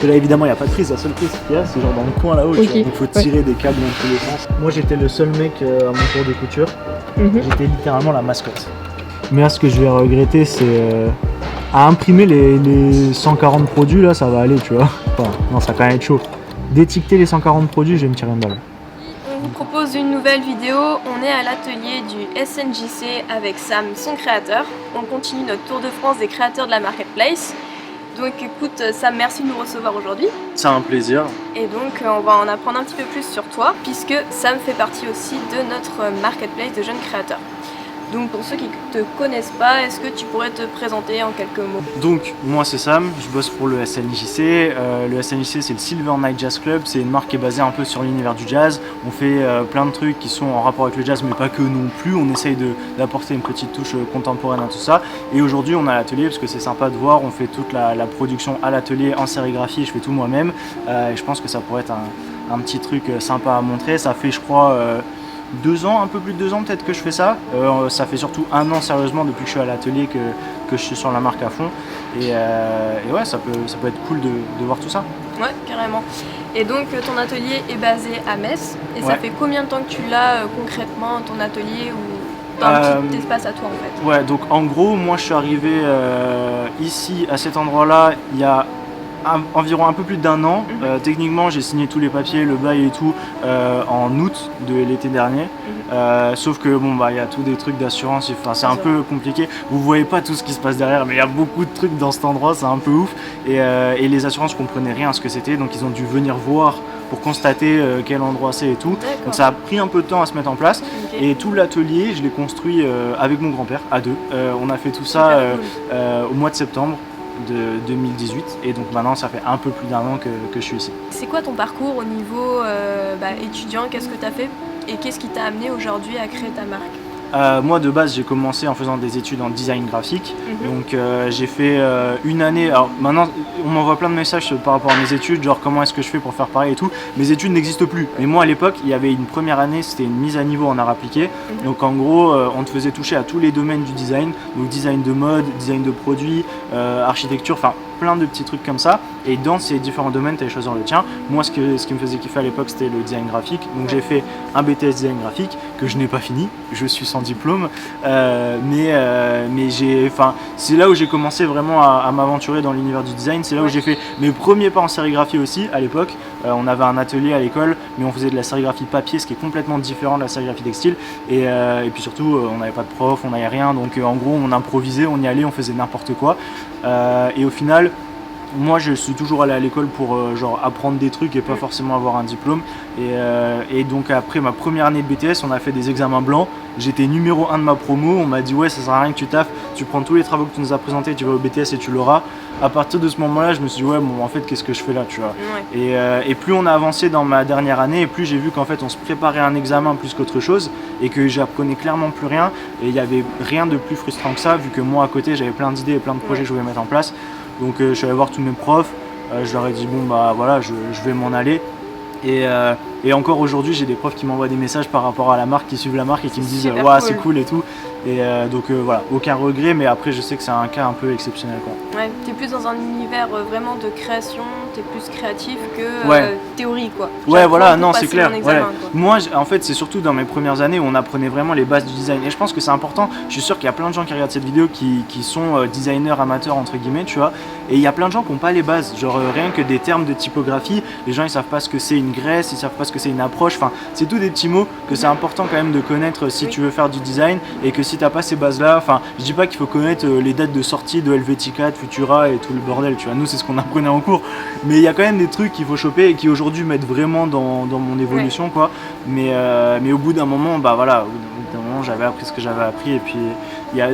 que là évidemment il n'y a pas de prise, la seule prise qu'il y a c'est genre dans le coin là-haut, tu vois, donc il faut tirer des câbles dans tous les sens. Moi j'étais le seul mec à mon cours de couture, j'étais littéralement la mascotte. Mais là ce que je vais regretter c'est à imprimer les 140 produits là ça va aller, tu vois. Enfin, non ça va quand même être chaud. D'étiqueter les 140 produits je vais me tirer une balle. On vous propose une nouvelle vidéo, on est à l'atelier du SNJC avec Sam, son créateur. On continue notre tour de France des créateurs de la marketplace. Donc écoute Sam, merci de nous recevoir aujourd'hui. C'est un plaisir. Et donc on va en apprendre un petit peu plus sur toi, puisque Sam fait partie aussi de notre marketplace de jeunes créateurs. Donc pour ceux qui ne te connaissent pas, est-ce que tu pourrais te présenter en quelques mots? Donc moi c'est Sam, je bosse pour le SNJC. Le SNJC c'est le Silver Night Jazz Club, c'est une marque qui est basée un peu sur l'univers du jazz. On fait plein de trucs qui sont en rapport avec le jazz mais pas que non plus. On essaye d'apporter une petite touche contemporaine à tout ça. Et aujourd'hui on a l'atelier parce que c'est sympa de voir, on fait toute la production à l'atelier en sérigraphie, je fais tout moi-même. Et je pense que ça pourrait être un petit truc sympa à montrer. Ça fait je crois 2 ans, un peu plus de 2 ans peut-être que je fais ça. Ça fait surtout 1 an sérieusement depuis que je suis à l'atelier que je suis sur la marque à fond. Et ouais, ça peut être cool de voir tout ça. Ouais, carrément. Et donc ton atelier est basé à Metz. Et ça fait combien de temps que tu l'as concrètement, ton atelier ou dans un petit espace à toi en fait? Ouais, donc en gros, moi je suis arrivé ici, à cet endroit-là, il y a environ un peu plus d'1 an. Techniquement j'ai signé tous les papiers, le bail et tout en août de l'été dernier. Sauf que bon bah il y a tous des trucs d'assurance, enfin, c'est un peu compliqué. Vous voyez pas tout ce qui se passe derrière mais il y a beaucoup de trucs dans cet endroit, c'est un peu ouf. Et les assurances comprenaient rien à ce que c'était, donc ils ont dû venir voir pour constater quel endroit c'est et tout. Donc ça a pris un peu de temps à se mettre en place. Et tout l'atelier je l'ai construit avec mon grand-père à 2. On a fait tout ça au mois de septembre de 2018 et donc maintenant ça fait un peu plus d'1 an que je suis ici. C'est quoi ton parcours au niveau étudiant? Qu'est-ce que tu as fait et qu'est-ce qui t'a amené aujourd'hui à créer ta marque? Moi de base j'ai commencé en faisant des études en design graphique, donc j'ai fait 1 année, alors maintenant on m'envoie plein de messages par rapport à mes études, genre comment est-ce que je fais pour faire pareil et tout. Mes études n'existent plus, mais moi à l'époque il y avait une première année, c'était une mise à niveau en art appliqué, donc en gros on te faisait toucher à tous les domaines du design, donc design de mode, design de produits, architecture, enfin plein de petits trucs comme ça, et dans ces différents domaines tu allais choisir le tien. Moi ce qui me faisait kiffer à l'époque c'était le design graphique, donc j'ai fait un BTS design graphique que je n'ai pas fini, je suis sans diplôme, mais c'est là où j'ai commencé vraiment à m'aventurer dans l'univers du design. C'est là où j'ai fait mes premiers pas en sérigraphie aussi à l'époque. On avait un atelier à l'école mais on faisait de la sérigraphie papier, ce qui est complètement différent de la sérigraphie textile, et puis surtout on n'avait pas de prof, on n'avait rien, donc en gros on improvisait, on y allait, on faisait n'importe quoi, et au final moi je suis toujours allé à l'école pour genre apprendre des trucs et pas forcément avoir un diplôme, et donc après ma première année de BTS on a fait des examens blancs, j'étais numéro 1 de ma promo, on m'a dit ouais ça sert à rien que tu taffes, tu prends tous les travaux que tu nous as présentés, tu vas au BTS et tu l'auras. À partir de ce moment là je me suis dit ouais bon en fait qu'est-ce que je fais là, tu vois. Et plus on a avancé dans ma dernière année et plus j'ai vu qu'en fait on se préparait à un examen plus qu'autre chose et que j'apprenais clairement plus rien, et il n'y avait rien de plus frustrant que ça vu que moi à côté j'avais plein d'idées et plein de projets que je voulais mettre en place. Donc je suis allé voir tous mes profs, je leur ai dit bon bah voilà je vais m'en aller, et encore aujourd'hui j'ai des profs qui m'envoient des messages par rapport à la marque, qui suivent la marque et qui me disent ouais c'est cool et tout, et donc voilà, aucun regret, mais après je sais que c'est un cas un peu exceptionnel quoi. Ouais, t'es plus dans un univers vraiment de création, t'es plus créatif que théorie quoi. Ouais voilà, non c'est clair. Moi en fait c'est surtout dans mes premières années où on apprenait vraiment les bases du design, et je pense que c'est important. Je suis sûr qu'il y a plein de gens qui regardent cette vidéo qui sont designers amateurs entre guillemets, tu vois, et il y a plein de gens qui n'ont pas les bases, genre rien que des termes de typographie, les gens ils savent pas ce que c'est une graisse, ils savent pas ce que c'est une approche, enfin c'est tous des petits mots que c'est important quand même de connaître si tu veux faire du design, et que si t'as pas ces bases là, enfin je dis pas qu'il faut connaître les dates de sortie de Helvetica, de Futura et tout le bordel, tu vois, nous c'est ce qu'on apprenait en cours, mais il y a quand même des trucs qu'il faut choper et qui aujourd'hui m'aident vraiment dans mon évolution quoi, mais au bout d'un moment bah voilà, j'avais appris ce que j'avais appris, et puis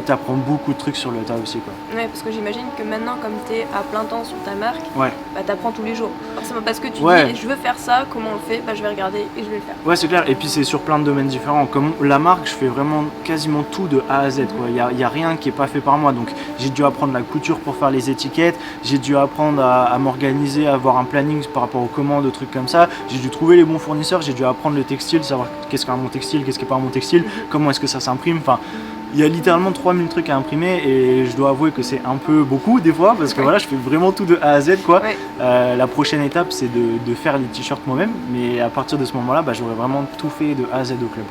t'apprends beaucoup de trucs sur le tas aussi quoi. Ouais, parce que j'imagine que maintenant comme t'es à plein temps sur ta marque, bah t'apprends tous les jours, forcément, parce que tu dis je veux faire ça, comment on le fait, bah je vais regarder et je vais le faire. Ouais c'est clair, et puis c'est sur plein de domaines différents, comme la marque je fais vraiment quasiment tout de A à Z quoi. Il y a rien qui est pas fait par moi, donc j'ai dû apprendre la couture pour faire les étiquettes, j'ai dû apprendre à m'organiser, à avoir un planning par rapport aux commandes, aux trucs comme ça, j'ai dû trouver les bons fournisseurs, j'ai dû apprendre le textile, savoir qu'est-ce qu'un bon textile, qu'est-ce qui est pas un bon textile, comment est-ce que ça s'imprime, enfin il y a littéralement 3000 trucs à imprimer et je dois avouer que c'est un peu beaucoup des fois parce que voilà, je fais vraiment tout de A à Z quoi. La prochaine étape c'est de faire les t-shirts moi-même, mais à partir de ce moment-là, j'aurais vraiment tout fait de A à Z au club.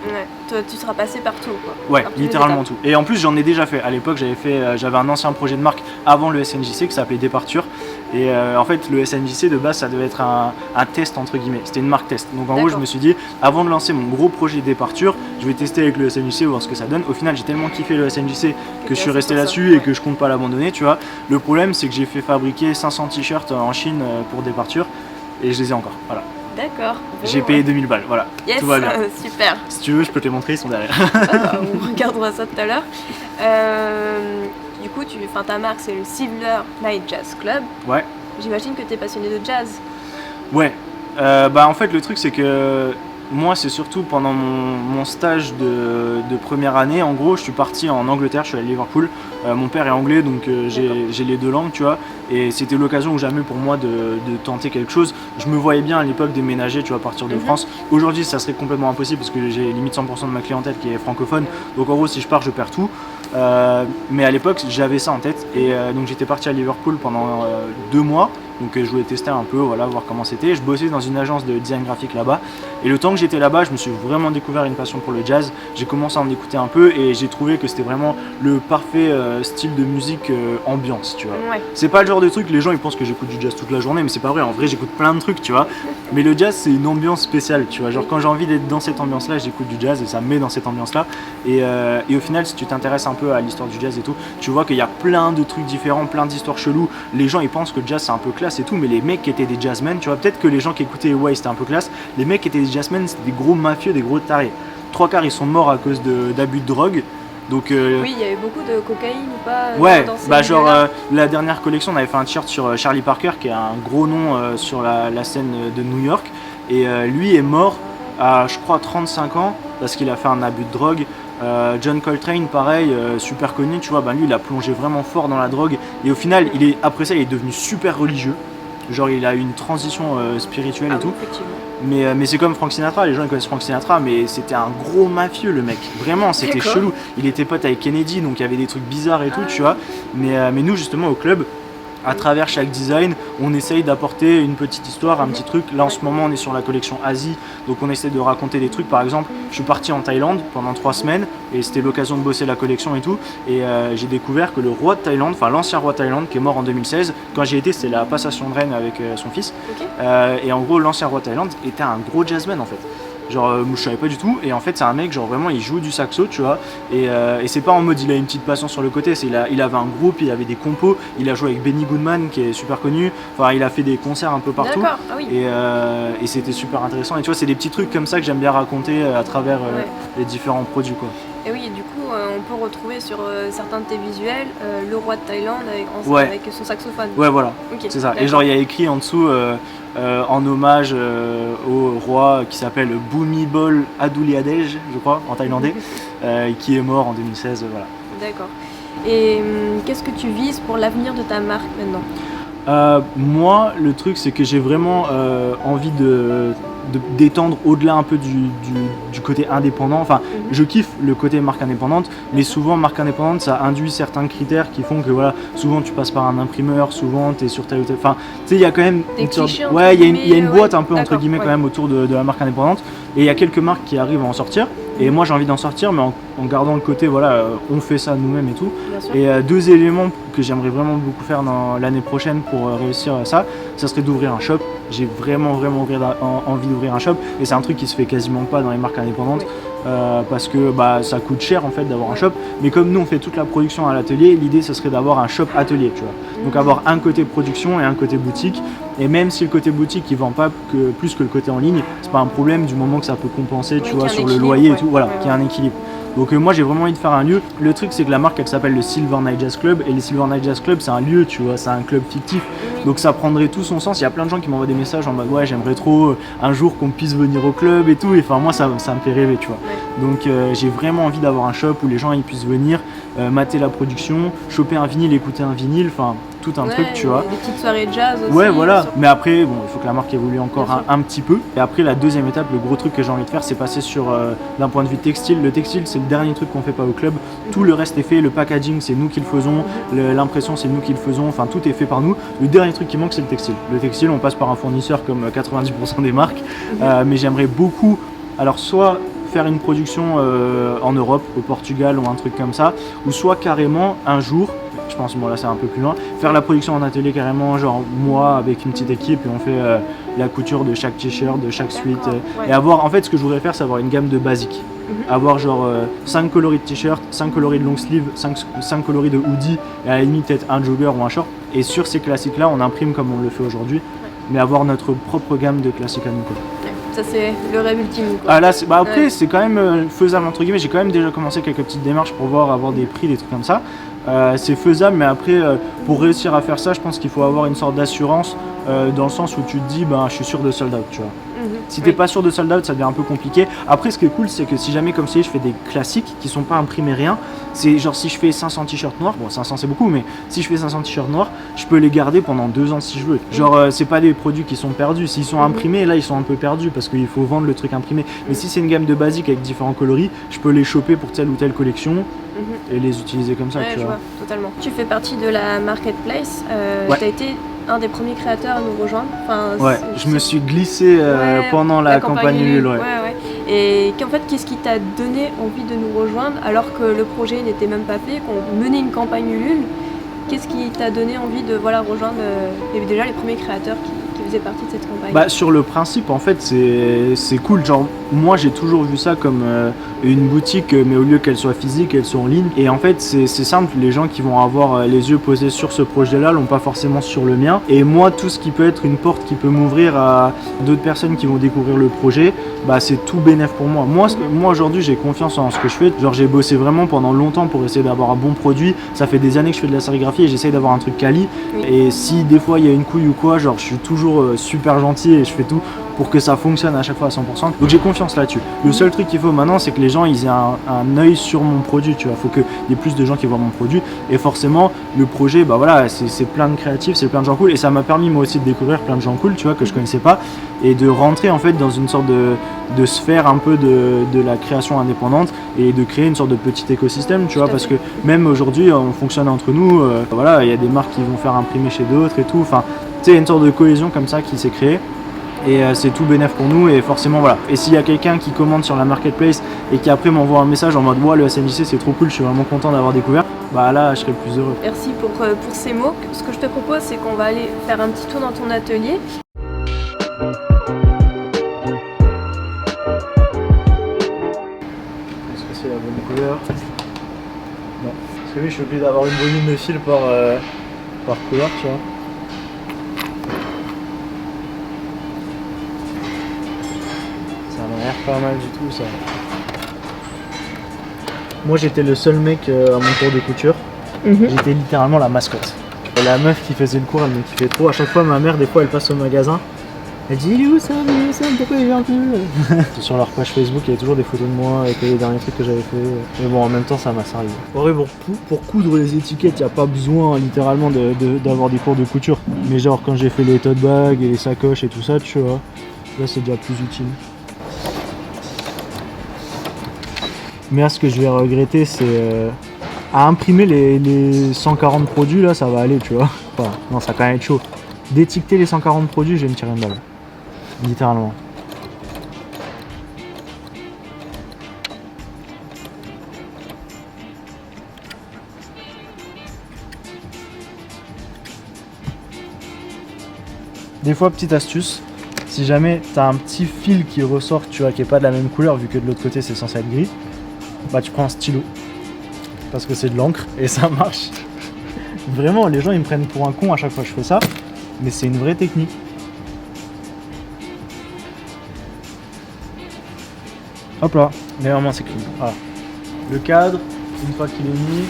Toi, tu seras passé partout quoi. Ouais, littéralement tout. Et en plus j'en ai déjà fait. À l'époque j'avais un ancien projet de marque avant le SNJC qui s'appelait Departure. Et en fait le SNJC de base ça devait être un test entre guillemets, c'était une marque test. Donc en gros je me suis dit, avant de lancer mon gros projet Departure, je vais tester avec le SNJC, voir ce que ça donne. Au final j'ai tellement kiffé le SNJC que je suis resté là-dessus et que je compte pas l'abandonner, tu vois. Le problème c'est que j'ai fait fabriquer 500 t-shirts en Chine pour Departure et je les ai encore, voilà. D'accord. J'ai payé 2000 balles, voilà. Yes, tout va bien. Super. Si tu veux je peux te les montrer, ils sont derrière. On regardera ça tout à l'heure. Du coup, ta marque c'est le Silver Night Jazz Club. Ouais. J'imagine que tu es passionné de jazz. Ouais. En fait le truc c'est que moi c'est surtout pendant mon stage de première année, en gros je suis parti en Angleterre, je suis allé à Liverpool. Mon père est anglais donc j'ai les deux langues, tu vois, et c'était l'occasion ou jamais pour moi de tenter quelque chose. Je me voyais bien à l'époque déménager, tu vois, partir de France. Aujourd'hui ça serait complètement impossible parce que j'ai limite 100% de ma clientèle qui est francophone, donc en gros si je pars je perds tout. Mais à l'époque j'avais ça en tête et donc j'étais parti à Liverpool pendant 2 mois. Donc je voulais tester un peu, voilà, voir comment c'était. Je bossais dans une agence de design graphique là-bas. Et le temps que j'étais là-bas, je me suis vraiment découvert une passion pour le jazz. J'ai commencé à en écouter un peu et j'ai trouvé que c'était vraiment le parfait style de musique ambiance, tu vois. Ouais. C'est pas le genre de truc, les gens ils pensent que j'écoute du jazz toute la journée, mais c'est pas vrai. En vrai, j'écoute plein de trucs, tu vois. Mais le jazz, c'est une ambiance spéciale, tu vois. Genre quand j'ai envie d'être dans cette ambiance-là, j'écoute du jazz et ça me met dans cette ambiance-là. Et au final, si tu t'intéresses un peu à l'histoire du jazz et tout, tu vois qu'il y a plein de trucs différents, plein d'histoires cheloues. Les gens ils pensent que le jazz c'est un peu classe et tout, mais les mecs qui étaient des jazzmen, tu vois, peut-être que les gens qui écoutaient ouais c'était un peu classe, les mecs qui étaient des jazzmen c'était des gros mafieux, des gros tarés. 3/4 ils sont morts à cause d'abus de drogue. Donc, oui, il y avait beaucoup de cocaïne ou pas ouais, la dernière collection on avait fait un t-shirt sur Charlie Parker qui est un gros nom sur la scène de New York. Et lui est mort à je crois 35 ans parce qu'il a fait un abus de drogue. John Coltrane pareil, super connu, tu vois, lui il a plongé vraiment fort dans la drogue et au final après ça il est devenu super religieux, genre il a eu une transition spirituelle et tout. Mais c'est comme Frank Sinatra, les gens ils connaissent Frank Sinatra, mais c'était un gros mafieux le mec, vraiment c'était chelou. Il était pote avec Kennedy donc il y avait des trucs bizarres et tout, tu vois. Mais nous justement au club, à travers chaque design, on essaye d'apporter une petite histoire, un petit truc. Là en ce moment on est sur la collection Asie, donc on essaie de raconter des trucs. Par exemple, je suis parti en Thaïlande pendant 3 semaines et c'était l'occasion de bosser la collection et tout. Et j'ai découvert que le roi de Thaïlande, enfin l'ancien roi de Thaïlande qui est mort en 2016, quand j'y étais c'était la passation de reine avec son fils. Et en gros l'ancien roi de Thaïlande était un gros jazzman en fait. Genre je savais pas du tout et en fait c'est un mec genre vraiment il joue du saxo, tu vois, et c'est pas en mode il a une petite passion sur le côté, il avait un groupe, il avait des compos, il a joué avec Benny Goodman qui est super connu, enfin il a fait des concerts un peu partout. Et c'était super intéressant et tu vois c'est des petits trucs comme ça que j'aime bien raconter à travers les différents produits quoi. Et oui, et du coup, on peut retrouver sur certains de tes visuels le roi de Thaïlande avec son saxophone. Ouais, voilà, c'est ça. Et genre, il y a écrit en dessous en hommage au roi qui s'appelle Bhumibol Adulyadej, je crois, en thaïlandais, qui est mort en 2016. Voilà. D'accord. Et qu'est-ce que tu vises pour l'avenir de ta marque maintenant ? Moi, le truc, c'est que j'ai vraiment envie d'étendre au-delà un peu du côté indépendant. Enfin, je kiffe le côté marque indépendante, mais souvent marque indépendante ça induit certains critères qui font que voilà, souvent tu passes par un imprimeur, souvent tu es sur tel ou tel. Enfin, tu sais, il y a quand même il y a une boîte un peu entre guillemets quand même autour de la marque indépendante, et il y a quelques marques qui arrivent à en sortir. Et moi j'ai envie d'en sortir, mais en gardant le côté voilà, on fait ça nous-mêmes et tout. Et 2 éléments que j'aimerais vraiment beaucoup faire dans l'année prochaine pour réussir ça serait d'ouvrir un shop. J'ai vraiment envie d'ouvrir un shop, et c'est un truc qui se fait quasiment pas dans les marques indépendantes. Parce que ça coûte cher en fait d'avoir un shop, mais comme nous on fait toute la production à l'atelier, l'idée ce serait d'avoir un shop atelier, tu vois. Donc avoir un côté production et un côté boutique, et même si le côté boutique il vend pas plus que le côté en ligne, c'est pas un problème du moment que ça peut compenser, tu vois, sur le loyer et tout, voilà, qu'il y a un équilibre. Donc moi j'ai vraiment envie de faire un lieu. Le truc c'est que la marque elle s'appelle le Silver Night Jazz Club, et le Silver Night Jazz Club c'est un lieu, tu vois, c'est un club fictif. Donc ça prendrait tout son sens. Il y a plein de gens qui m'envoient des messages en mode ouais j'aimerais trop un jour qu'on puisse venir au club et tout, et enfin moi ça me fait rêver, tu vois. Donc j'ai vraiment envie d'avoir un shop où les gens ils puissent venir, mater la production, choper un vinyle, écouter un vinyle, enfin tout un truc, tu vois. Des petites soirées jazz aussi. Ouais, voilà. Mais après, bon, il faut que la marque évolue encore Bien sûr. un petit peu. Et après, la deuxième étape, le gros truc que j'ai envie de faire, c'est passer sur, d'un point de vue textile. Le textile, c'est le dernier truc qu'on fait pas au club. Tout le reste est fait. Le packaging, c'est nous qui le faisons. L'impression, c'est nous qui le faisons. Enfin, tout est fait par nous. Le dernier truc qui manque, c'est le textile. Le textile, on passe par un fournisseur comme 90% des marques. Mais j'aimerais beaucoup, alors soit faire une production en Europe, au Portugal ou un truc comme ça, ou soit carrément un jour, je pense, bon là c'est un peu plus loin, faire la production en atelier carrément, genre moi avec une petite équipe et on fait la couture de chaque t-shirt, de chaque suite, ouais. et avoir, en fait ce que je voudrais faire c'est avoir une gamme de basiques, avoir genre 5 coloris de t-shirt, 5 coloris de long sleeve, 5 coloris de hoodie, et à la limite peut-être un jogger ou un short, et sur ces classiques là on imprime comme on le fait aujourd'hui, mais avoir notre propre gamme de classiques à nous, quoi. Ça c'est le rêve ultime, quoi. Ah là, bah après c'est quand même faisable entre guillemets, j'ai quand même déjà commencé quelques petites démarches pour voir avoir des prix, des trucs comme ça. C'est faisable, mais après pour réussir à faire ça, je pense qu'il faut avoir une sorte d'assurance dans le sens où tu te dis je suis sûr de sold out, tu vois. Si t'es pas sûr de sold out, ça devient un peu compliqué. Après, ce qui est cool, c'est que si jamais, comme je fais des classiques qui sont pas imprimés rien, c'est genre si je fais 500 t-shirts noirs, bon 500 c'est beaucoup, mais si je fais 500 t-shirts noirs, je peux les garder pendant 2 ans si je veux. Genre c'est pas des produits qui sont perdus. S'ils sont imprimés, là ils sont un peu perdus parce qu'il faut vendre le truc imprimé. Mais si c'est une gamme de basiques avec différents coloris, je peux les choper pour telle ou telle collection et les utiliser comme ça, Ouais, tu je vois. vois, totalement. Tu fais partie de la marketplace, Ouais. tu as été un des premiers créateurs à nous rejoindre. Enfin, Ouais, je me suis glissé pendant la campagne Ulule, ouais. Et qu'en fait, qu'est-ce qui t'a donné envie de nous rejoindre alors que le projet n'était même pas fait, qu'on menait une campagne Ulule? Qu'est-ce qui t'a donné envie de rejoindre déjà les premiers créateurs qui faisaient partie de cette campagne? Bah sur le principe en fait c'est cool, genre moi j'ai toujours vu ça comme une boutique mais au lieu qu'elle soit physique elle soit en ligne, et en fait c'est simple, les gens qui vont avoir les yeux posés sur ce projet là l'ont pas forcément sur le mien, et moi tout ce qui peut être une porte qui peut m'ouvrir à d'autres personnes qui vont découvrir le projet, bah c'est tout bénef pour moi. Moi aujourd'hui j'ai confiance en ce que je fais, genre j'ai bossé vraiment pendant longtemps pour essayer d'avoir un bon produit, ça fait des années que je fais de la sérigraphie et j'essaye d'avoir un truc quali, et si des fois il y a une couille ou quoi, genre je suis toujours super gentil et je fais tout pour que ça fonctionne à chaque fois à 100%, donc j'ai confiance là-dessus. Le seul truc qu'il faut maintenant c'est que les gens ils aient un œil sur mon produit, tu vois, faut qu'il y ait plus de gens qui voient mon produit, et forcément le projet bah voilà c'est plein de créatifs, c'est plein de gens cool, et ça m'a permis moi aussi de découvrir plein de gens cool, tu vois, que je connaissais pas, et de rentrer en fait dans une sorte de sphère un peu de la création indépendante et de créer une sorte de petit écosystème, tu vois, parce que même aujourd'hui on fonctionne entre nous, voilà, il y a des marques qui vont faire imprimer chez d'autres et tout, enfin tu sais, une sorte de cohésion comme ça qui s'est créée. Et c'est tout bénef pour nous, et forcément voilà. Et s'il y a quelqu'un qui commande sur la marketplace et qui après m'envoie un message en mode le SNJC c'est trop cool, je suis vraiment content d'avoir découvert, bah là je serai le plus heureux. Merci pour ces mots. Ce que je te propose c'est qu'on va aller faire un petit tour dans ton atelier. Est-ce que c'est la bonne couleur? Non. Parce que oui, je suis obligé d'avoir une volume de fil par couleur, tu vois. Ça m'a l'air pas mal du tout ça. Moi j'étais le seul mec à mon cours de couture. J'étais littéralement la mascotte. Et la meuf qui faisait le cours, elle me kiffait trop. À chaque fois ma mère, des fois elle passe au magasin, elle dit il est où ça, pourquoi il vient plus? Sur leur page Facebook il y a toujours des photos de moi avec les derniers trucs que j'avais fait. Mais bon en même temps ça m'a servi. En vrai pour coudre les étiquettes il n'y a pas besoin littéralement d'avoir des cours de couture. Mais genre quand j'ai fait les tote bags et les sacoches et tout ça, tu vois, là c'est déjà plus utile. Mais là ce que je vais regretter c'est à imprimer les 140 produits là, ça va aller, tu vois. Enfin, non, ça va quand même être chaud. D'étiqueter les 140 produits, je vais me tirer une balle. Littéralement. Des fois, petite astuce, si jamais tu as un petit fil qui ressort, tu vois, qui est pas de la même couleur, vu que de l'autre côté c'est censé être gris, bah tu prends un stylo. Parce que c'est de l'encre et ça marche. Vraiment, les gens ils me prennent pour un con à chaque fois que je fais ça, mais c'est une vraie technique. Hop là, légèrement c'est clean. Voilà. Le cadre, une fois qu'il est mis,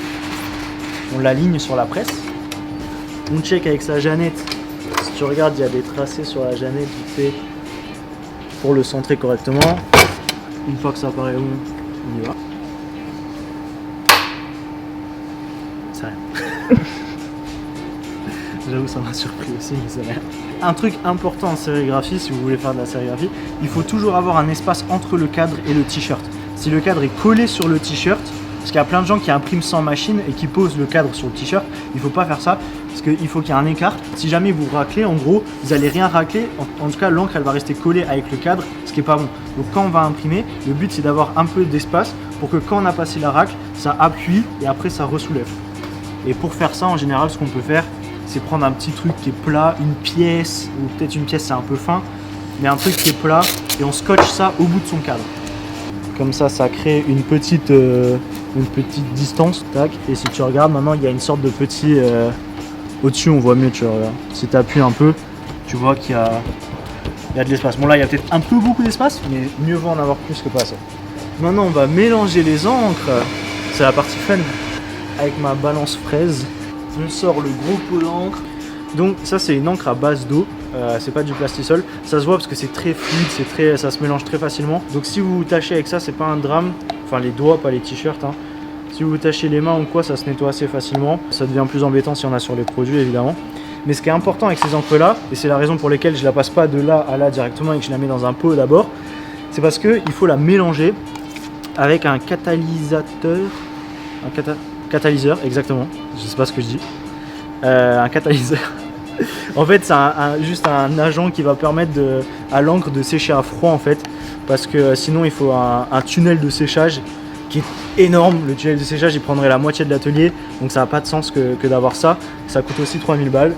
on l'aligne sur la presse. On check avec sa Jeannette. Si tu regardes, il y a des tracés sur la Jeannette vite fait pour le centrer correctement. Une fois que ça paraît bon, on y va. J'avoue, ça m'a surpris aussi, mais c'est rien. Un truc important en sérigraphie, si vous voulez faire de la sérigraphie, il faut toujours avoir un espace entre le cadre et le t-shirt. Si le cadre est collé sur le t-shirt, parce qu'il y a plein de gens qui impriment sans machine et qui posent le cadre sur le t-shirt, il ne faut pas faire ça, parce qu'il faut qu'il y ait un écart. Si jamais vous raclez, en gros, vous n'allez rien racler, en tout cas l'encre elle va rester collée avec le cadre, ce qui n'est pas bon. Donc quand on va imprimer, le but c'est d'avoir un peu d'espace pour que quand on a passé la racle, ça appuie et après ça ressoulève. Et pour faire ça, en général, ce qu'on peut faire, c'est prendre un petit truc qui est plat, une pièce, ou peut-être une pièce c'est un peu fin, mais un truc qui est plat, et on scotche ça au bout de son cadre. Comme ça, ça crée une petite distance, tac. Et si tu regardes, maintenant il y a une sorte de petit... au-dessus, on voit mieux, tu vois. Si tu appuies un peu, tu vois qu'il y a de l'espace. Bon là, il y a peut-être un peu beaucoup d'espace, mais mieux vaut en avoir plus que pas assez. Maintenant, on va mélanger les encres. C'est la partie fun. Avec ma balance fraise, on sort le gros pot d'encre. Donc ça c'est une encre à base d'eau, c'est pas du plastisol. Ça se voit parce que c'est très fluide, ça se mélange très facilement. Donc si vous vous tâchez avec ça, c'est pas un drame. Enfin les doigts, pas les t-shirts. Hein. Si vous vous tâchez les mains ou quoi, ça se nettoie assez facilement. Ça devient plus embêtant si on a sur les produits évidemment. Mais ce qui est important avec ces encres là, et c'est la raison pour laquelle je la passe pas de là à là directement et que je la mets dans un pot d'abord, c'est parce qu'il faut la mélanger avec un catalyseur, catalyseur, exactement, je sais pas ce que je dis, un catalyseur. En fait, c'est juste un agent qui va permettre à l'encre de sécher à froid en fait, parce que sinon il faut un tunnel de séchage qui est énorme. Le tunnel de séchage il prendrait la moitié de l'atelier, donc ça n'a pas de sens que d'avoir ça. Ça coûte aussi 3000 balles,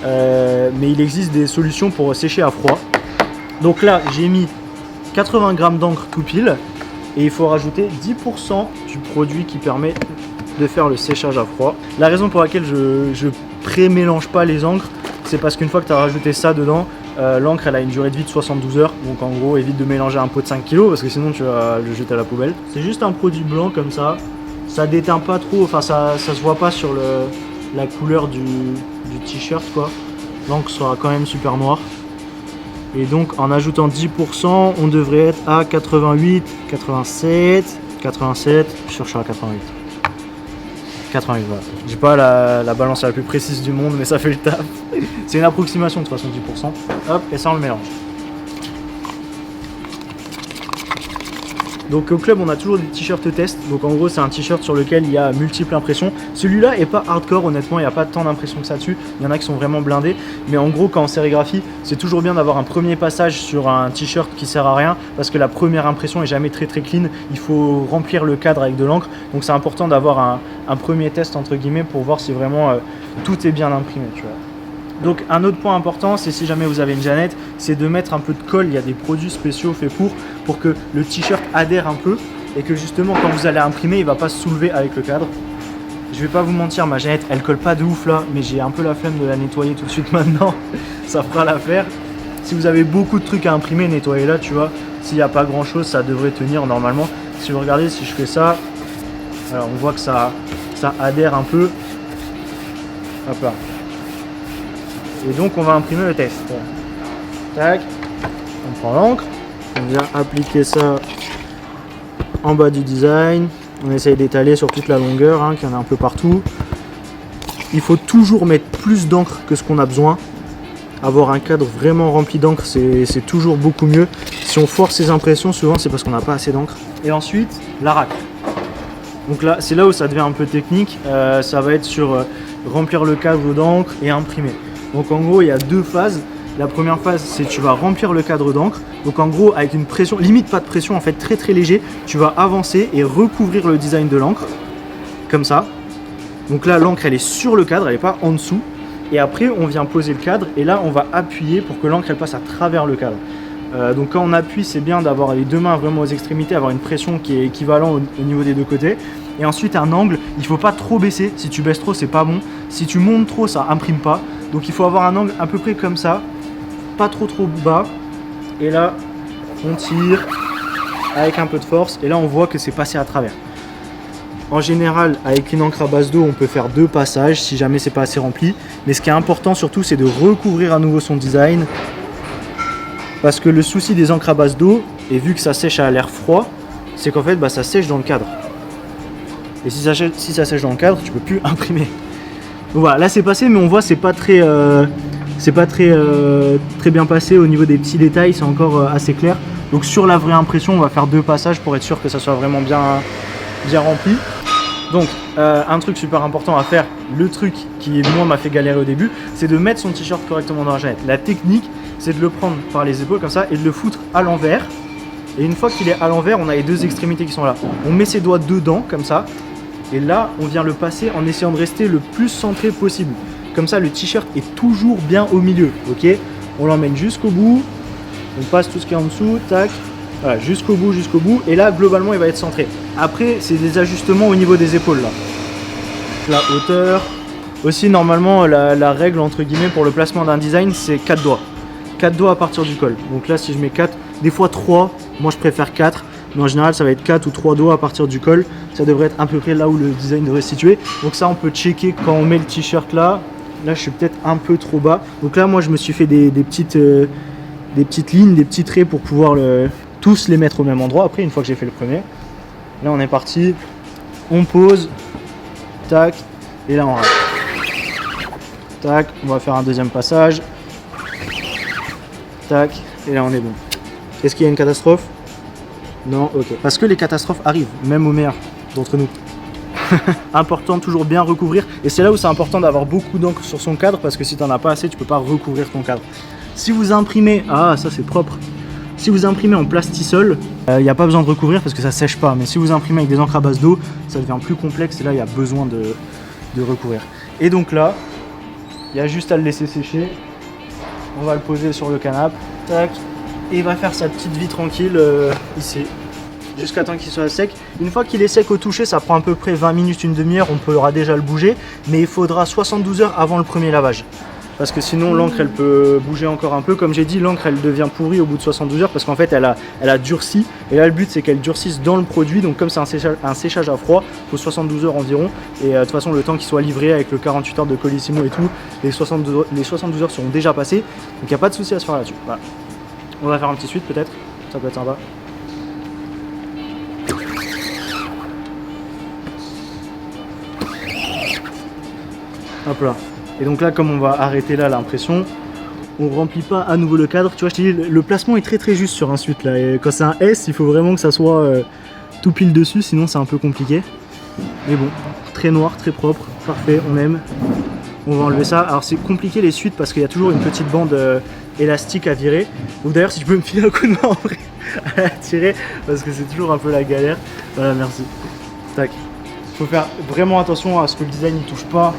mais il existe des solutions pour sécher à froid. Donc là, j'ai mis 80 grammes d'encre tout pile, et il faut rajouter 10% du produit qui permet de faire le séchage à froid. La raison pour laquelle je pré-mélange pas les encres, c'est parce qu'une fois que tu as rajouté ça dedans, l'encre elle a une durée de vie de 72 heures, donc en gros évite de mélanger un pot de 5 kg parce que sinon tu vas le jeter à la poubelle. C'est juste un produit blanc comme ça déteint pas trop, enfin ça se voit pas sur la couleur du t-shirt quoi. L'encre sera quand même super noire. Et donc en ajoutant 10%, on devrait être à 88, 87, je cherche à 88. 88, voilà. J'ai pas la balance la plus précise du monde, mais ça fait le taf. C'est une approximation de toute façon 10%. Hop, et ça on le mélange. Donc au club on a toujours des t-shirts test, donc en gros c'est un t-shirt sur lequel il y a multiples impressions. Celui-là est pas hardcore honnêtement, il n'y a pas tant d'impressions que ça dessus, il y en a qui sont vraiment blindés, mais en gros quand en sérigraphie c'est toujours bien d'avoir un premier passage sur un t-shirt qui sert à rien, parce que la première impression est jamais très clean, il faut remplir le cadre avec de l'encre, donc c'est important d'avoir un premier test entre guillemets pour voir si vraiment tout est bien imprimé, tu vois. Donc un autre point important, c'est si jamais vous avez une Jeannette, c'est de mettre un peu de colle. Il y a des produits spéciaux faits pour que le t-shirt adhère un peu et que justement quand vous allez imprimer, il va pas se soulever avec le cadre. Je vais pas vous mentir, ma Jeannette elle colle pas de ouf là, mais j'ai un peu la flemme de la nettoyer tout de suite maintenant. Ça fera l'affaire. Si vous avez beaucoup de trucs à imprimer, nettoyez-la, tu vois. S'il n'y a pas grand chose, ça devrait tenir normalement. Si vous regardez, si je fais ça, alors on voit que ça adhère un peu. Hop là. Et donc on va imprimer le test. Tac, on prend l'encre, on vient appliquer ça en bas du design. On essaye d'étaler sur toute la longueur, hein, qu'il y en a un peu partout. Il faut toujours mettre plus d'encre que ce qu'on a besoin. Avoir un cadre vraiment rempli d'encre, c'est toujours beaucoup mieux. Si on force ces impressions, souvent c'est parce qu'on n'a pas assez d'encre. Et ensuite, la racle. Donc là, c'est là où ça devient un peu technique. Ça va être sur remplir le cadre d'encre et imprimer. Donc en gros, il y a deux phases. La première phase, c'est tu vas remplir le cadre d'encre. Donc en gros, avec une pression, limite pas de pression, en fait très très léger, tu vas avancer et recouvrir le design de l'encre, comme ça. Donc là, l'encre, elle est sur le cadre, elle n'est pas en dessous. Et après, on vient poser le cadre et là, on va appuyer pour que l'encre, elle passe à travers le cadre. Donc quand on appuie, c'est bien d'avoir les deux mains vraiment aux extrémités, avoir une pression qui est équivalente au niveau des deux côtés. Et ensuite, un angle, il ne faut pas trop baisser. Si tu baisses trop, c'est pas bon. Si tu montes trop, ça imprime pas. Donc il faut avoir un angle à peu près comme ça, pas trop bas. Et là, on tire avec un peu de force. Et là, on voit que c'est passé à travers. En général, avec une encre à base d'eau, on peut faire 2 passages si jamais c'est pas assez rempli. Mais ce qui est important surtout, c'est de recouvrir à nouveau son design. Parce que le souci des encres à base d'eau, et vu que ça sèche à l'air froid, c'est qu'en fait ça sèche dans le cadre. Et si ça sèche dans le cadre, tu peux plus imprimer. Voilà, là c'est passé, mais on voit c'est pas très très bien passé au niveau des petits détails, c'est encore assez clair. Donc sur la vraie impression, on va faire 2 passages pour être sûr que ça soit vraiment bien rempli. Donc un truc super important à faire, le truc qui moi m'a fait galérer au début, c'est de mettre son t-shirt correctement dans la chaînette. La technique, c'est de le prendre par les épaules comme ça et de le foutre à l'envers. Et une fois qu'il est à l'envers, on a les 2 extrémités qui sont là. On met ses doigts dedans comme ça. Et là, on vient le passer en essayant de rester le plus centré possible. Comme ça, le t-shirt est toujours bien au milieu, ok? On l'emmène jusqu'au bout, on passe tout ce qui est en dessous, tac, voilà, jusqu'au bout, et là, globalement, il va être centré. Après, c'est des ajustements au niveau des épaules, là. La hauteur. Aussi, normalement, la règle, entre guillemets, pour le placement d'un design, c'est 4 doigts. 4 doigts à partir du col. Donc là, si je mets 4, des fois 3, moi je préfère 4. Mais en général, ça va être 4 ou 3 doigts à partir du col. Ça devrait être à peu près là où le design devrait se situer. Donc ça, on peut checker quand on met le t-shirt là. Là, je suis peut-être un peu trop bas. Donc là, moi, je me suis fait des petites lignes, des petits traits pour pouvoir tous les mettre au même endroit. Après, une fois que j'ai fait le premier, là, on est parti. On pose. Tac. Et là, on rate. Tac. On va faire un deuxième passage. Tac. Et là, on est bon. Est-ce qu'il y a une catastrophe? Non, ok. Parce que les catastrophes arrivent, même aux meilleurs d'entre nous. Important, toujours bien recouvrir. Et c'est là où c'est important d'avoir beaucoup d'encre sur son cadre, parce que si tu n'en as pas assez, tu peux pas recouvrir ton cadre. Si vous imprimez, ah ça c'est propre. Si vous imprimez en plastisol, il n'y a pas besoin de recouvrir parce que ça sèche pas. Mais si vous imprimez avec des encres à base d'eau, ça devient plus complexe et là il y a besoin de recouvrir. Et donc là, il y a juste à le laisser sécher. On va le poser sur le canapé. Tac. Et il va faire sa petite vie tranquille ici, jusqu'à temps qu'il soit sec. Une fois qu'il est sec au toucher, ça prend à peu près 20 minutes, une demi-heure, on pourra déjà le bouger, mais il faudra 72 heures avant le premier lavage. Parce que sinon l'encre elle peut bouger encore un peu. Comme j'ai dit, l'encre elle devient pourrie au bout de 72 heures parce qu'en fait elle a durci. Et là le but c'est qu'elle durcisse dans le produit. Donc comme c'est un séchage à froid, il faut 72 heures environ. Et de toute façon le temps qu'il soit livré avec le 48 heures de Colissimo et tout, les 72 heures seront déjà passées. Donc il n'y a pas de souci à se faire là-dessus. Voilà. On va faire un petit suite peut-être, ça peut être sympa. Hop là. Et donc là, comme on va arrêter là l'impression, on remplit pas à nouveau le cadre. Tu vois, je te dis, le placement est très juste sur un suite là. Et quand c'est un S, il faut vraiment que ça soit tout pile dessus, sinon c'est un peu compliqué. Mais bon, très noir, très propre, parfait, on aime. On va enlever ça. Alors c'est compliqué les suites parce qu'il y a toujours une petite bande élastique à virer. Donc d'ailleurs si tu peux me filer un coup de main en vrai à la tirer parce que c'est toujours un peu la galère. Voilà, merci. Tac. Faut faire vraiment attention à ce que le design ne touche pas.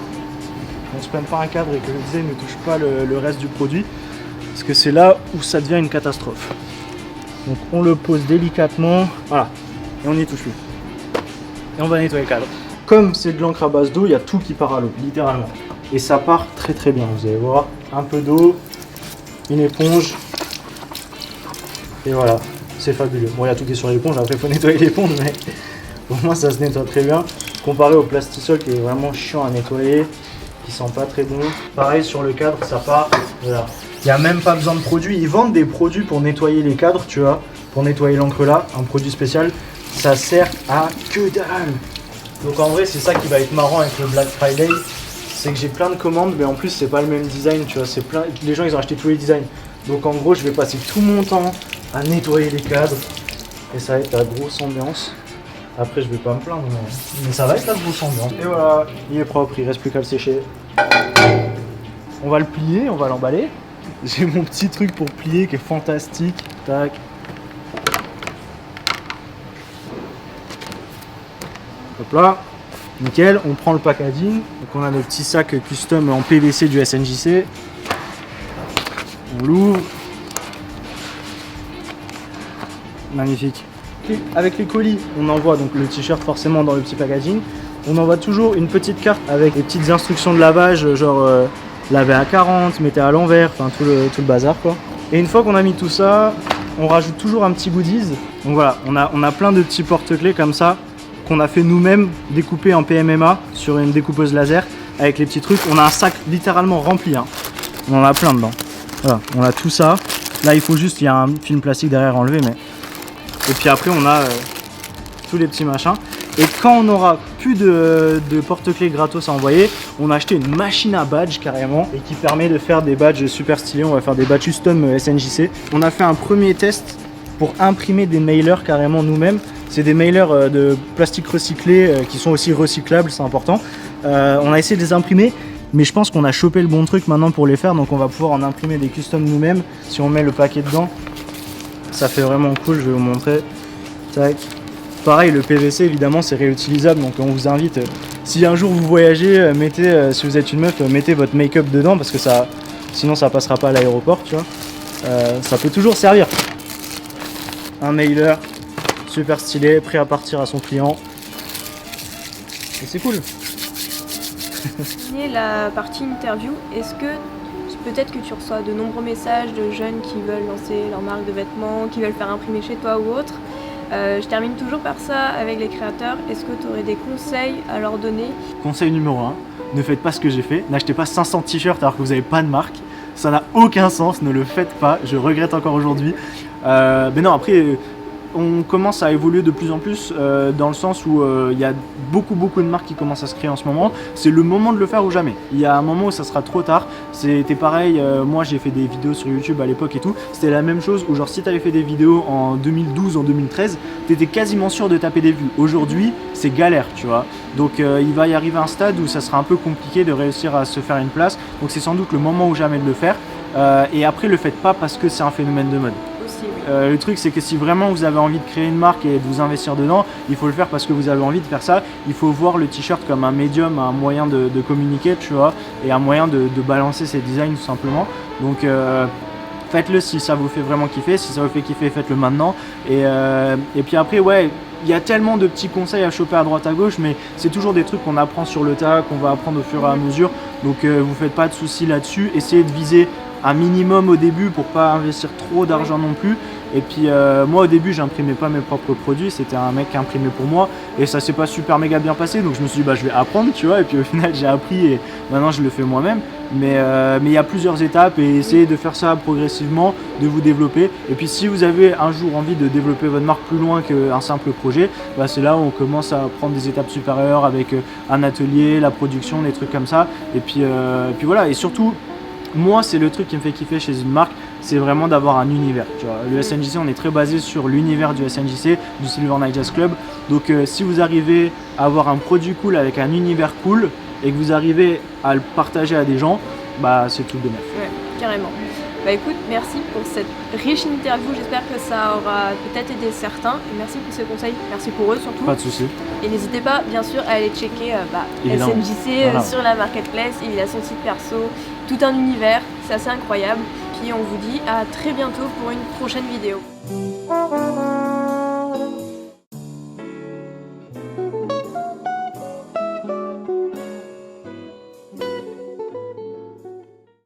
On se prenne pas un cadre et que le design ne touche pas le reste du produit. Parce que c'est là où ça devient une catastrophe. Donc on le pose délicatement. Voilà. Et on n'y touche plus. Et on va nettoyer le cadre. Comme c'est de l'encre à base d'eau, il y a tout qui part à l'eau, littéralement. Et ça part très bien, vous allez voir. Un peu d'eau, une éponge. Et voilà, c'est fabuleux. Bon, il y a tout qui est sur l'éponge, après il faut nettoyer l'éponge, mais au moins ça se nettoie très bien. Comparé au plastisol qui est vraiment chiant à nettoyer, qui sent pas très bon. Pareil sur le cadre, ça part. Voilà. Il n'y a même pas besoin de produits. Ils vendent des produits pour nettoyer les cadres, tu vois, pour nettoyer l'encre là, un produit spécial. Ça sert à que dalle. Donc en vrai, c'est ça qui va être marrant avec le Black Friday. C'est que j'ai plein de commandes, mais en plus c'est pas le même design, tu vois, c'est plein. Les gens ils ont acheté tous les designs. Donc en gros je vais passer tout mon temps à nettoyer les cadres. Et ça va être la grosse ambiance. Après je vais pas me plaindre, mais ça va être la grosse ambiance. Et voilà, il est propre, il reste plus qu'à le sécher. On va le plier, on va l'emballer. J'ai mon petit truc pour plier qui est fantastique. Tac. Hop là. Nickel, on prend le packaging. Donc on a nos petits sacs custom en PVC du SNJC. On l'ouvre. Magnifique. Avec les colis, on envoie donc le t-shirt forcément dans le petit packaging. On envoie toujours une petite carte avec des petites instructions de lavage, genre laver à 40, mettez à l'envers, enfin tout le bazar quoi. Et une fois qu'on a mis tout ça, on rajoute toujours un petit goodies. Donc voilà, on a plein de petits porte-clés comme ça qu'on a fait nous-mêmes, découpés en PMMA sur une découpeuse laser avec les petits trucs. On a un sac littéralement rempli, hein. On en a plein dedans. Voilà, on a tout ça. Là il faut juste, il y a un film plastique derrière enlevé, mais... Et puis après on a tous les petits machins. Et quand on aura plus de porte-clés gratos à envoyer, on a acheté une machine à badge carrément et qui permet de faire des badges super stylés. On va faire des badges custom SNJC. On a fait un premier test pour imprimer des mailers carrément nous-mêmes. C'est des mailers de plastique recyclé qui sont aussi recyclables, c'est important. On a essayé de les imprimer, mais je pense qu'on a chopé le bon truc maintenant pour les faire, donc on va pouvoir en imprimer des custom nous-mêmes. Si on met le paquet dedans, ça fait vraiment cool, je vais vous montrer. Tac. Pareil, le PVC évidemment c'est réutilisable, donc on vous invite, si un jour vous voyagez, mettez, si vous êtes une meuf, mettez votre make-up dedans parce que ça, sinon ça passera pas à l'aéroport, tu vois. Ça peut toujours servir. Un mailer super stylé, prêt à partir à son client. Et c'est cool. La partie interview, est-ce que peut-être que tu reçois de nombreux messages de jeunes qui veulent lancer leur marque de vêtements, qui veulent faire imprimer chez toi ou autre? Je termine toujours par ça avec les créateurs. Est-ce que tu aurais des conseils à leur donner? Conseil numéro 1, ne faites pas ce que j'ai fait. N'achetez pas 500 t-shirts alors que vous n'avez pas de marque. Ça n'a aucun sens, ne le faites pas. Je regrette encore aujourd'hui. Mais non, après, on commence à évoluer de plus en plus dans le sens où il y a beaucoup de marques qui commencent à se créer en ce moment. C'est le moment de le faire ou jamais. Il y a un moment où ça sera trop tard. C'était pareil, moi j'ai fait des vidéos sur YouTube à l'époque et tout. C'était la même chose où genre si tu avais fait des vidéos en 2012, en 2013, tu étais quasiment sûr de taper des vues. Aujourd'hui, c'est galère, tu vois. Donc il va y arriver un stade où ça sera un peu compliqué de réussir à se faire une place. Donc c'est sans doute le moment ou jamais de le faire. Et après, le faites pas parce que c'est un phénomène de mode. Le truc c'est que si vraiment vous avez envie de créer une marque et de vous investir dedans, il faut le faire parce que vous avez envie de faire ça. Il faut voir le t-shirt comme un médium, un moyen de communiquer, tu vois, et un moyen de balancer ses designs tout simplement. Donc faites-le si ça vous fait vraiment kiffer, si ça vous fait kiffer, faites-le maintenant. Et puis après, ouais, il y a tellement de petits conseils à choper à droite à gauche, mais c'est toujours des trucs qu'on apprend sur le tas, qu'on va apprendre au fur et à mesure. Donc vous faites pas de soucis là-dessus, essayez de viser un minimum au début pour pas investir trop d'argent non plus. Et puis moi au début j'imprimais pas mes propres produits, c'était un mec qui imprimait pour moi et ça s'est pas super méga bien passé, donc je me suis dit bah je vais apprendre, tu vois, et puis au final j'ai appris et maintenant je le fais moi-même. Mais il y a plusieurs étapes et essayez de faire ça progressivement, de vous développer. Et puis si vous avez un jour envie de développer votre marque plus loin qu'un simple projet, bah c'est là où on commence à prendre des étapes supérieures avec un atelier, la production, des trucs comme ça. Et puis voilà, et surtout moi c'est le truc qui me fait kiffer chez une marque, c'est vraiment d'avoir un univers, tu vois. Le SNJC, on est très basé sur l'univers du SNJC, du Silver Night Jazz Club. Donc si vous arrivez à avoir un produit cool avec un univers cool et que vous arrivez à le partager à des gens, bah c'est tout de neuf. Ouais, carrément. Bah écoute, merci pour cette riche interview, j'espère que ça aura peut-être aidé certains. Et merci pour ces conseils, merci pour eux surtout. Pas de soucis. Et n'hésitez pas bien sûr à aller checker SNJC voilà. Sur la marketplace, il a son site perso, tout un univers, c'est assez incroyable. Puis on vous dit à très bientôt pour une prochaine vidéo.